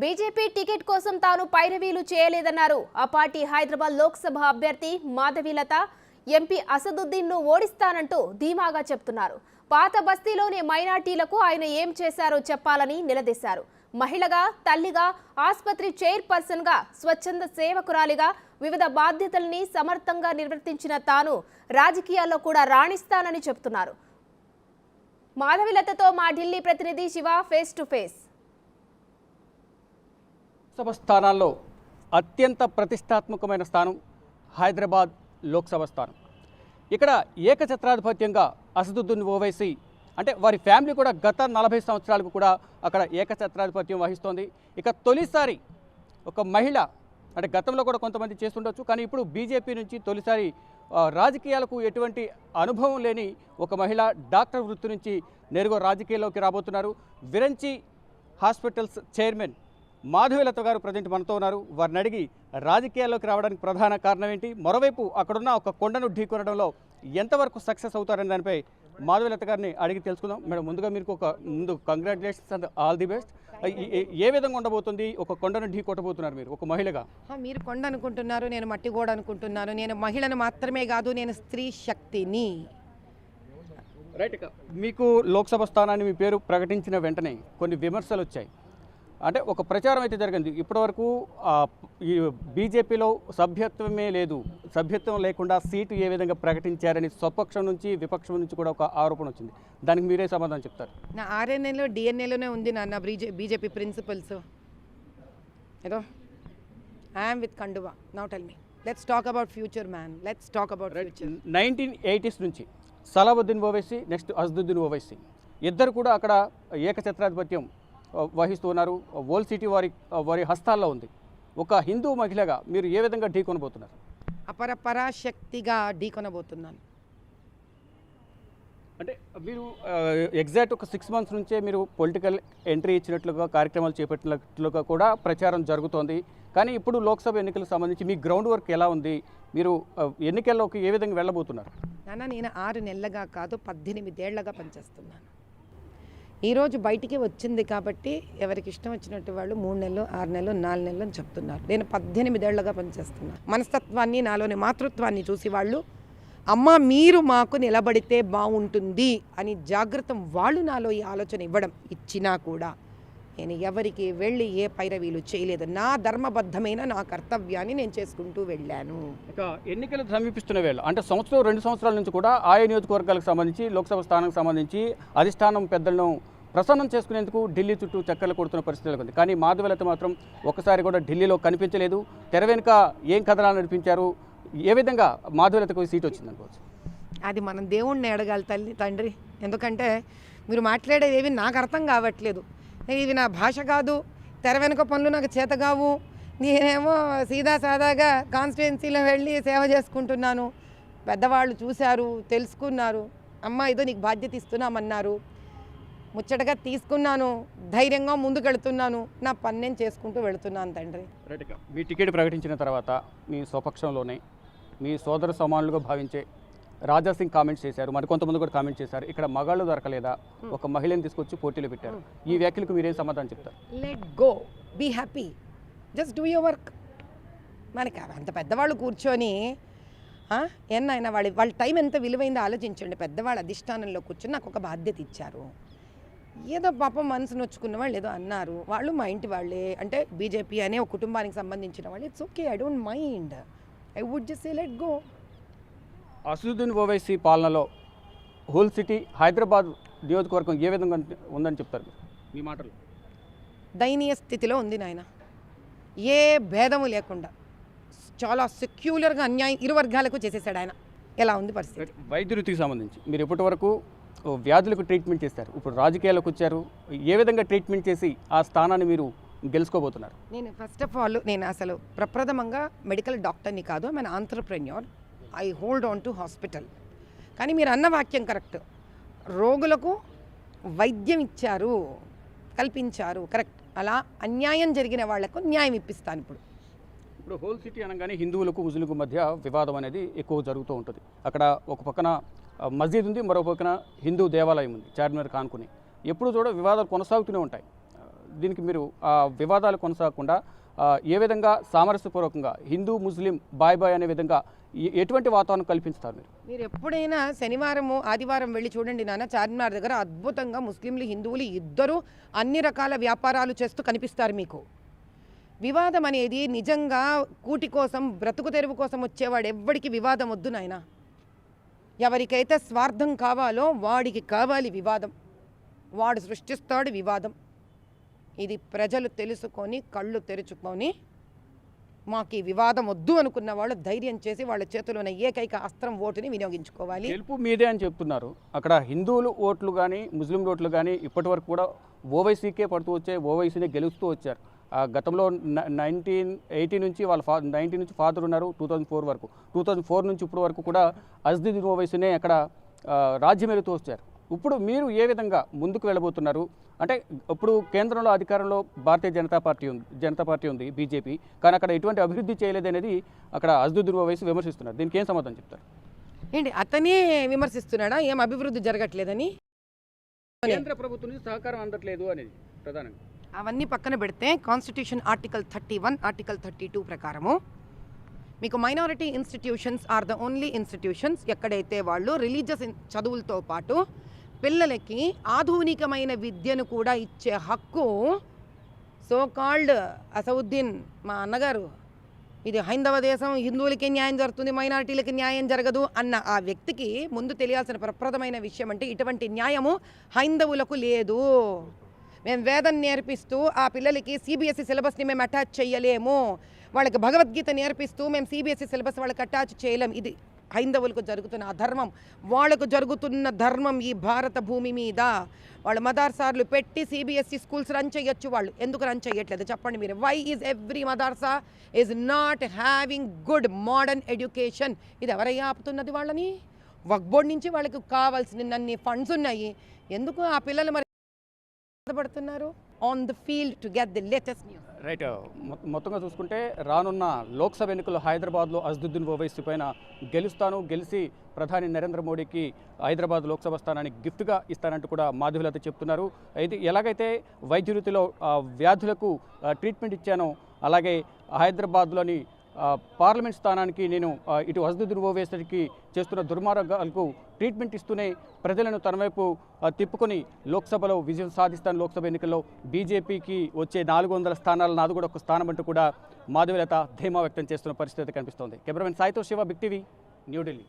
BJP ticket కోసం తాను పైరవీలు చేయలేదన్నారు ఆ పార్టీ హైదరాబాద్ లోక్సభ అభ్యర్థి మాధవీలత. ఎంపీ అసదుద్దీన్ను ఓడిస్తానంటూ ధీమాగా చెప్తున్నారు. పాత బస్తీలోని మైనార్టీలకు ఆయన ఏం చేశారో చెప్పాలని నిలదీశారు. మహిళగా, తల్లిగా, ఆసుపత్రి చైర్పర్సన్గా, స్వచ్ఛంద సేవకురాలిగా వివిధ బాధ్యతల్ని సమర్థంగా నిర్వర్తించిన తాను రాజకీయాల్లో కూడా రాణిస్తానని చెప్తున్నారు. మాధవీలతతో మా ఢిల్లీ ప్రతినిధి Shiva face to face. Lok Sabha స్థానాల్లో అత్యంత ప్రతిష్టాత్మకమైన స్థానం హైదరాబాద్ లోక్సభ స్థానం. ఇక్కడ ఏకఛత్రాధిపత్యంగా అసదుద్దీన్ ఓవైసీ అంటే వారి ఫ్యామిలీ కూడా గత 40 సంవత్సరాలకు కూడా అక్కడ ఏకఛత్రాధిపత్యం వహిస్తోంది. ఇక తొలిసారి ఒక మహిళ అంటే గతంలో కూడా కొంతమంది చేస్తుండొచ్చు, కానీ ఇప్పుడు బీజేపీ నుంచి తొలిసారి రాజకీయాలకు ఎటువంటి అనుభవం లేని ఒక మహిళ డాక్టర్ వృత్తి నుంచి నేరుగా రాజకీయాల్లోకి రాబోతున్నారు. విరంచి హాస్పిటల్స్ చైర్మన్ మాధవీలత గారు ప్రజెంట్ మనతో ఉన్నారు. వారిని అడిగి రాజకీయాల్లోకి రావడానికి ప్రధాన కారణం ఏంటి, మరోవైపు అక్కడున్న ఒక కొండను ఢీకొనడంలో ఎంతవరకు సక్సెస్ అవుతారనే దానిపై మాధవీలత గారిని అడిగి తెలుసుకుందాం. మేడం, ముందుగా మీకు ముందు congratulations and all the best. ఏ విధంగా ఉండబోతుంది? ఒక కొండను ఢీ కొట్టబోతున్నారు మీరు ఒక మహిళగా. మీరు కొండ అనుకుంటున్నారు, నేను మట్టి గోడ అనుకుంటున్నాను. నేను మహిళను మాత్రమే కాదు, నేను స్త్రీ శక్తిని. రైట్. మీకు లోక్సభ స్థానాన్ని మీ పేరు ప్రకటించిన వెంటనే కొన్ని విమర్శలు వచ్చాయి. అంటే ఒక ప్రచారం అయితే జరిగింది. ఇప్పటివరకు ఈ బీజేపీలో సభ్యత్వమే లేదు, సభ్యత్వం లేకుండా సీటు ఏ విధంగా ప్రకటించారని స్వపక్షం నుంచి విపక్షం నుంచి కూడా ఒక ఆరోపణ వచ్చింది. దానికి మీరే సమాధానం చెప్తారు? నా ఆర్ఎన్ఏలో డిఎన్ఏలోనే ఉంది నాన్న బీజేపీ ప్రిన్సిపల్స్. ఏదో ఐఎమ్ విత్ కండువా. Now tell me, let's talk about future man, let's talk about future. 1980s నుంచి సలావుద్దీన్ ఓవైసీ, నెక్స్ట్ అసదుద్దీన్ ఓవైసీ ఇద్దరు కూడా అక్కడ ఏకఛత్రాధిపత్యం వహిస్తూ ఉన్నారు. ఓల్ సిటీ వారి హస్తాల్లో ఉంది. ఒక హిందూ మహిళగా మీరు ఏ విధంగా ఢీకొనబోతున్నారు? పరాశక్తిగా ఢీకొనబోతున్నాను. అంటే మీరు ఎగ్జాక్ట్ ఒక 6 months నుంచే మీరు పొలిటికల్ ఎంట్రీ ఇచ్చినట్లుగా, కార్యక్రమాలు చేపట్టినట్లుగా కూడా ప్రచారం జరుగుతోంది. కానీ ఇప్పుడు లోక్సభ ఎన్నికలకు సంబంధించి మీ గ్రౌండ్ వర్క్ ఎలా ఉంది? మీరు ఎన్నికల్లోకి ఏ విధంగా వెళ్ళబోతున్నారు? నాన్న, నేను 6 నెలలుగా కాదు 18 ఏళ్లగా పనిచేస్తున్నాను. ఈరోజు బయటికి వచ్చింది కాబట్టి ఎవరికి ఇష్టం వచ్చినట్టు వాళ్ళు 3 నెలలు, 6 నెలలు, 4 నెలలు అని చెప్తున్నారు. నేను 18 ఏళ్లగా పనిచేస్తున్నాను. మనస్తత్వాన్ని, నాలోని మాతృత్వాన్ని చూసి వాళ్ళు అమ్మ మీరు మాకు నిలబడితే బాగుంటుంది అని జాగ్రత్త వాళ్ళు నాలో ఈ ఆలోచన ఇచ్చినా కూడా నేను ఎవరికి వెళ్ళి ఏ పైరవీలు చేయలేదు. నా ధర్మబద్ధమైన నా కర్తవ్యాన్ని నేను చేసుకుంటూ వెళ్ళాను. ఇక ఎన్నికలు సమీపిస్తున్న వేళ అంటే 2 సంవత్సరాల నుంచి కూడా ఆయా నియోజకవర్గాలకు సంబంధించి, లోక్సభ స్థానానికి సంబంధించి అధిష్టానం పెద్దలను ప్రసన్నం చేసుకునేందుకు ఢిల్లీ చుట్టూ చక్కర్లు కొడుతున్న పరిస్థితి ఉంది. కానీ మాధవీలత మాత్రం ఒకసారి కూడా ఢిల్లీలో కనిపించలేదు. తెర వెనుక ఏం కథనాలు నడిపించారు? ఏ విధంగా మాధవీలతకు సీట్ వచ్చింది అనుకోవచ్చు? అది మనం దేవుణ్ణి అడగాలి తండ్రి. ఎందుకంటే మీరు మాట్లాడేది ఏవి నాకు అర్థం కావట్లేదు. ఇది నా భాష కాదు, తెర వెనుక పనులు నాకు చేత కావు. నేనేమో సీదా సాదాగా కాన్స్టిట్యుయెన్సీలో వెళ్ళి సేవ చేసుకుంటున్నాను. పెద్దవాళ్ళు చూశారు, తెలుసుకున్నారు. అమ్మ ఏదో నీకు బాధ్యత ఇస్తున్నామన్నారు. ముచ్చటగా తీసుకున్నాను, ధైర్యంగా ముందుకెళ్తున్నాను. నా పని నేను చేసుకుంటూ వెళుతున్నాను తండ్రి. రైట్గా మీ టికెట్ ప్రకటించిన తర్వాత మీ స్వపక్షంలోనే మీ సోదర సమానులుగా భావించే రాజా సింగ్ కామెంట్స్ చేశారు, మరి కొంతమంది కూడా కామెంట్ చేశారు. ఇక్కడ మగాళ్ళు దొరకలేదా, ఒక మహిళను తీసుకొచ్చి పోటీలో పెట్టారు. ఈ వ్యాఖ్యలకు మీరేం సమాధానం చెప్తారు? Let go, be happy, just do your work. మనకి అంత పెద్దవాళ్ళు కూర్చొని ఎన్నైనా వాళ్ళ టైం ఎంత విలువైందో ఆలోచించండి. పెద్దవాళ్ళ అధిష్టానంలో కూర్చొని నాకు ఒక బాధ్యత ఇచ్చారు. ఏదో పాపం మనసు నొచ్చుకున్న వాళ్ళు ఏదో అన్నారు. వాళ్ళు మా ఇంటి వాళ్ళే, అంటే బీజేపీ అనే ఒక కుటుంబానికి సంబంధించిన వాళ్ళు. It's okay, I don't mind. I would just say let go. Asaduddin Owaisi పాలనలో హోల్ సిటీ హైదరాబాద్ నియోజకవర్గం ఏ విధంగా ఉందని చెప్తారు మీ మాటలు? దయనీయ స్థితిలో ఉంది నాయన. ఏ భేదము లేకుండా చాలా సెక్యులర్గా అన్యాయం ఇరు వర్గాలకు చేసేసాడు ఆయన. ఎలా ఉంది పరిస్థితి? వైద్య వృత్తికి సంబంధించి మీరు ఇప్పటి వరకు వ్యాధులకు ట్రీట్మెంట్ చేస్తారు, ఇప్పుడు రాజకీయాలకు వచ్చారు. ఏ విధంగా ట్రీట్మెంట్ చేసి ఆ స్థానాన్ని మీరు గెలుచుకోబోతున్నారు? నేను ఫస్ట్ ఆఫ్ ఆల్ నేను అసలు ప్రప్రథమంగా మెడికల్ డాక్టర్ని కాదు, I am entrepreneur. I hold on to hospital. కానీ మీరు అన్న వాక్యం కరెక్ట్. రోగులకు వైద్యం ఇచ్చారు, కల్పించారు, కరెక్ట్. అలా అన్యాయం జరిగిన వాళ్లకు న్యాయం ఇప్పిస్తాను. ఇప్పుడు హోల్ సిటీ అనగానే హిందువులకు ముస్లింలకు మధ్య వివాదం అనేది ఎక్కువ జరుగుతూ ఉంటుంది. అక్కడ ఒక పక్కన మస్జిద్ ఉంది, మరో పక్కన హిందూ దేవాలయం ఉంది చార్మినార్ కానుకుని. ఎప్పుడు చూడ వివాదాలు కొనసాగుతూనే ఉంటాయి. దీనికి మీరు వివాదాలు కొనసాగకుండా ఏ విధంగా సామరస్యపూర్వకంగా హిందూ ముస్లిం బాయ్ బాయ్ అనే విధంగా ఎటువంటి వాతావరణం కల్పిస్తారు మీరు? మీరు ఎప్పుడైనా శనివారము ఆదివారం వెళ్ళి చూడండి నాన్న, చార్మినార్ దగ్గర అద్భుతంగా ముస్లింలు హిందువులు ఇద్దరు అన్ని రకాల వ్యాపారాలు చేస్తూ కనిపిస్తారు మీకు. వివాదం అనేది నిజంగా కూటి కోసం బ్రతుకు తెరువు కోసం వచ్చేవాడు ఎవ్వడికి వివాదం వద్దు నాయన. ఎవరికైతే స్వార్థం కావాలో వాడికి కావాలి వివాదం, వాడు సృష్టిస్తాడు వివాదం. ఇది ప్రజలు తెలుసుకొని కళ్ళు తెరుచుకొని మాకు ఈ వివాదం వద్దు అనుకున్న వాళ్ళు ధైర్యం చేసి వాళ్ళ చేతిలో ఉన్న ఏకైక అస్త్రం ఓటుని వినియోగించుకోవాలి. గెలుపు మీదే అని చెప్తున్నారు. అక్కడ హిందువులు ఓట్లు కానీ ముస్లిం ఓట్లు కానీ ఇప్పటి వరకు కూడా ఓవైసీకే పడుతూ వచ్చాయి, ఓవైసీనే గెలుస్తూ వచ్చారు. గతంలో 1980 నుంచి వాళ్ళ 90 నుంచి ఫాదర్ ఉన్నారు, 2004 వరకు, 2004 నుంచి ఇప్పటి వరకు కూడా అసదుద్దీన్ ఓవైసీనే అక్కడ రాజ్యం వెళుతూ వచ్చారు. ఇప్పుడు మీరు ఏ విధంగా ముందుకు వెళ్ళబోతున్నారు? అంటే ఇప్పుడు కేంద్రంలో అధికారంలో భారతీయ జనతా పార్టీ ఉంది బీజేపీ, కానీ అక్కడ ఎటువంటి అభివృద్ధి చేయలేదనేది అక్కడ అసదుద్దీన్ ఓవైసీ విమర్శిస్తున్నారు. దీనికి ఏం సమాధానం చెప్తారు? ఏంటి అతనే విమర్శిస్తున్నాడా ఏం అభివృద్ధి జరగట్లేదని? కేంద్ర ప్రభుత్వం నుంచి సహకారం అందట్లేదు అనేది ప్రధానంగా. అవన్నీ పక్కన పెడితే కాన్స్టిట్యూషన్ ఆర్టికల్ 31, ఆర్టికల్ 32 ప్రకారము మీకు minority institutions are the only institutions ఎక్కడైతే వాళ్ళు రిలీజియస్ చదువులతో పాటు పిల్లలకి ఆధునికమైన విద్యను కూడా ఇచ్చే హక్కు సో కాల్డ్ అసదుద్దీన్ మా అన్నగారు, ఇది హైందవ దేశం, హిందువులకి న్యాయం జరుగుతుంది, మైనారిటీలకి న్యాయం జరగదు అన్న ఆ వ్యక్తికి ముందు తెలియాల్సిన ప్రప్రదమైన విషయం అంటే ఇటువంటి న్యాయము హైందవులకు లేదు. మేము వేదం నేర్పిస్తూ ఆ పిల్లలకి సిబిఎస్ఈ సిలబస్ని మేము అటాచ్ చేయలేము, వాళ్ళకి భగవద్గీత నేర్పిస్తూ మేము సిబిఎస్ఈ సిలబస్ వాళ్ళకి అటాచ్ చేయలేం. ఇది హైందవులకు జరుగుతున్న అధర్మం. వాళ్ళకు జరుగుతున్న ధర్మం ఈ భారత భూమి మీద. వాళ్ళు మదర్సాలు పెట్టి సిబిఎస్ఈ స్కూల్స్ రన్ చేయొచ్చు, వాళ్ళు ఎందుకు రన్ చేయట్లేదు చెప్పండి మీరు? Why is every madrasa is not having good modern education? ఇది ఎవరయ్యా ఆపుతున్నది వాళ్ళని? వక్ఫ్ బోర్డ్ నుంచి వాళ్ళకి కావాల్సినన్ని ఫండ్స్ ఉన్నాయి, ఎందుకు ఆ పిల్లలు మరి పడుతున్నారు on the field to get the latest news? Right. మొత్తంగా చూసుకుంటే రానున్న లోక్సభ ఎన్నికల్లో హైదరాబాద్లో అసదుద్దీన్ ఓవైసీ పైన గెలిచి ప్రధాని నరేంద్ర మోడీకి హైదరాబాద్ లోక్సభ స్థానాన్ని గిఫ్ట్గా ఇస్తానంటూ కూడా మాధవీలత చెప్తున్నారు. అయితే ఎలాగైతే వైద్య వృత్తిలో వ్యాధులకు ట్రీట్మెంట్ ఇచ్చానో అలాగే హైదరాబాద్లోని పార్లమెంట్ స్థానానికి నేను ఇటు అసదుద్దీన్ ఓవైసీకి చేస్తున్న దుర్మార్గాలకు ట్రీట్మెంట్ ఇస్తూనే ప్రజలను తన వైపు తిప్పుకొని లోక్సభలో విజయం సాధిస్తాను, లోక్సభ ఎన్నికల్లో బీజేపీకి వచ్చే 400 స్థానాలు నాది కూడా ఒక స్థానం అంటూ కూడా మాధవీలత ధీమా వ్యక్తం చేస్తున్న పరిస్థితి కనిపిస్తోంది. Cameraman సాయితో Shiva, big TV, New Delhi.